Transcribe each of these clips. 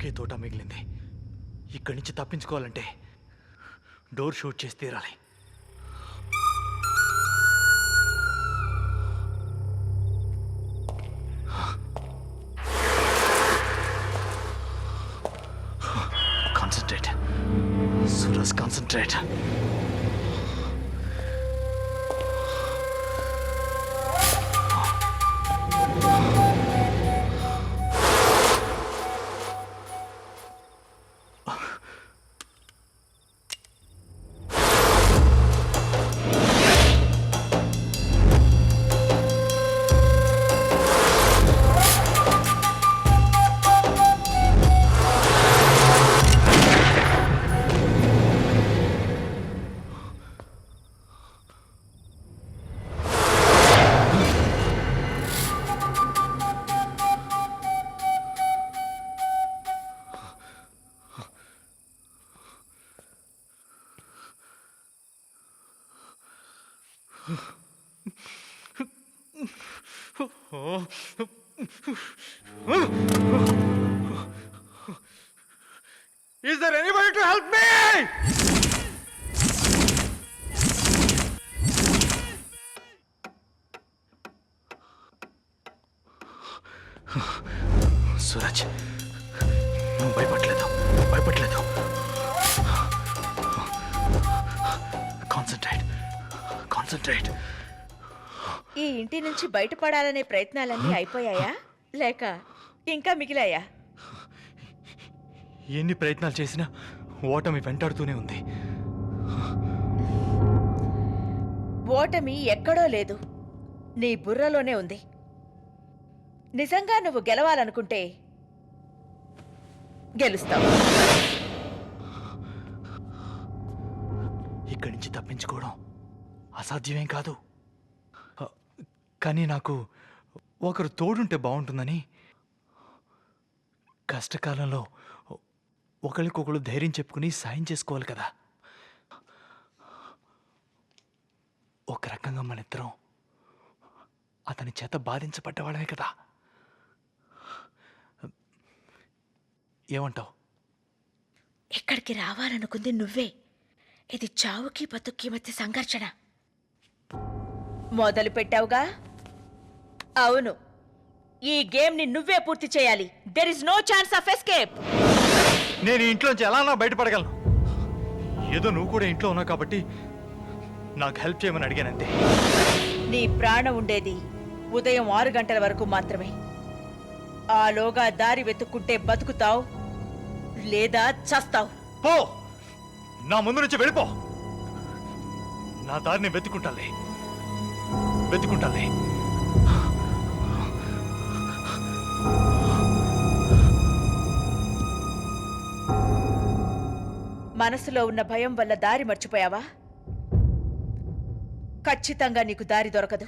ఒకే తోట మిగిలింది. ఇక్కడి నుంచి తప్పించుకోవాలంటే డోర్ షూట్ చేసి తీరాలి. Concentrate Suraj, concentrate. Is there anybody to help me? Suraj, నువ్వు భయపడలేదు. కాన్సంట్రేట్. ఈ ఇంటి నుంచి బయటపడాలనే ప్రయత్నాలన్నీ అయిపోయాయా లేక ఇంకా మిగిలాయా? ఎన్ని ప్రయత్నాలు చేసినా ఓటమి వెంటాడుతూనే ఉంది. ఓటమి ఎక్కడో లేదు, నీ బుర్రలోనే ఉంది. నిజంగా నువ్వు గెలవాలనుకుంటే గెలుస్తావు. ఇక్కడి నుంచి తప్పించుకోవడం అసాధ్యమేం కాదు. కానీ నాకు ఒకరు తోడుంటే బాగుంటుందని. కష్టకాలంలో ఒకరికొకరు ధైర్యం చెప్పుకుని సాయం చేసుకోవాలి కదా. ఒక రకంగా మన ఇద్దరం అతని చేత బాధించబడ్డవాడమే కదా. ఏమంటావు? ఇక్కడికి రావాలనుకుంది నువ్వే. ఇది చావుకి బతుక్కి మధ్య సంఘర్షణ. మొదలు పెట్టావుగా. అవును, ఈ గేమ్ ని నువ్వే పూర్తి చేయాలి. There is no chance of escape. నేను ఇంట్లోంచి ఎలా బయటపడగలను? ఏదో నువ్వు కూడా ఇంట్లో ఉన్నావు కాబట్టి నాకు హెల్ప్ చేయమని అడిగానంతే. నీ ప్రాణం ఉండేది ఉదయం 6 గంటల వరకు మాత్రమే. ఆలోగా దారి వెతుక్కుంటే బతుకుతావు లేదా చస్తావు. పో, నా ముందు నుంచి వెళ్ళిపో. నా దారిని వెతుక్కుంటాలే. మనసులో ఉన్న భయం వల్ల దారి మర్చిపోయావా? ఖచ్చితంగా నీకు దారి దొరకదు.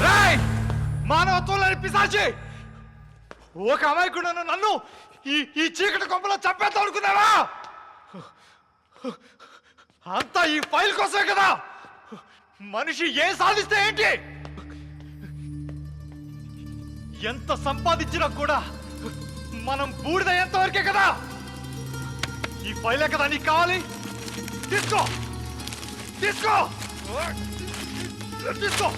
రేయ్! మానవత్వం లేని పిశాచి! ఒక అమాయకుడు నన్ను ఈ చీకటి కొంపలో చంపేద్దాం అనుకున్నావా? అంతా ఈ ఫైల్ కోసమే కదా. మనిషి ఏం సాధిస్తే ఏంటి? ఎంత సంపాదించినా కూడా మనం బూడిద ఎంతవరకే కదా. ఈ ఫైలే కదా నీకు కావాలి. తీసుకో తీసుకో తీసుకో.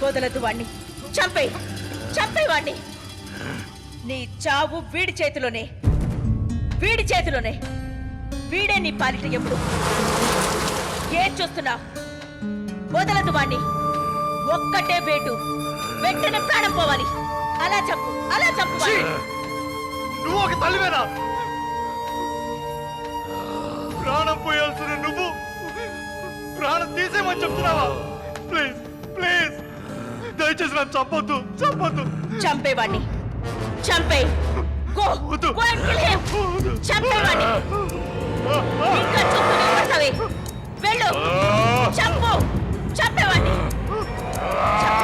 వదలదు వాణ్ణి. చంపేయ్ చంపేయ్ వాణ్ణి. నీ చావు వీడి చేతిలోనే, వీడి చేతిలోనే. వీడే నీ పాలిట ఎప్పుడు. ఏం చూస్తున్నా? వదలదు వాణ్ణి. ఒక్కటే వేటు, వెంటనే ప్రాణం పోవాలి. అలా చంపు, అలా చంపు వాణ్ణి. నువ్వు ఒక తల్లివేనా? ప్రాణం పోయాల్సిన నువ్వు ప్రాణం తీసేమని చెప్తున్నావా? ప్లీజ్ ప్లీజ్ దయచేసి నన్ను చంపొద్దు, చంపొద్దు. చంపేవాణ్ణి. చంపే. గో వద్దు. Go and kill him. చంపేవాణ్ణి. ఇంకా చూస్తూనే ఉంటావే. వెళ్ళు. చంపు. చంపేవాణ్ణి. చంపే.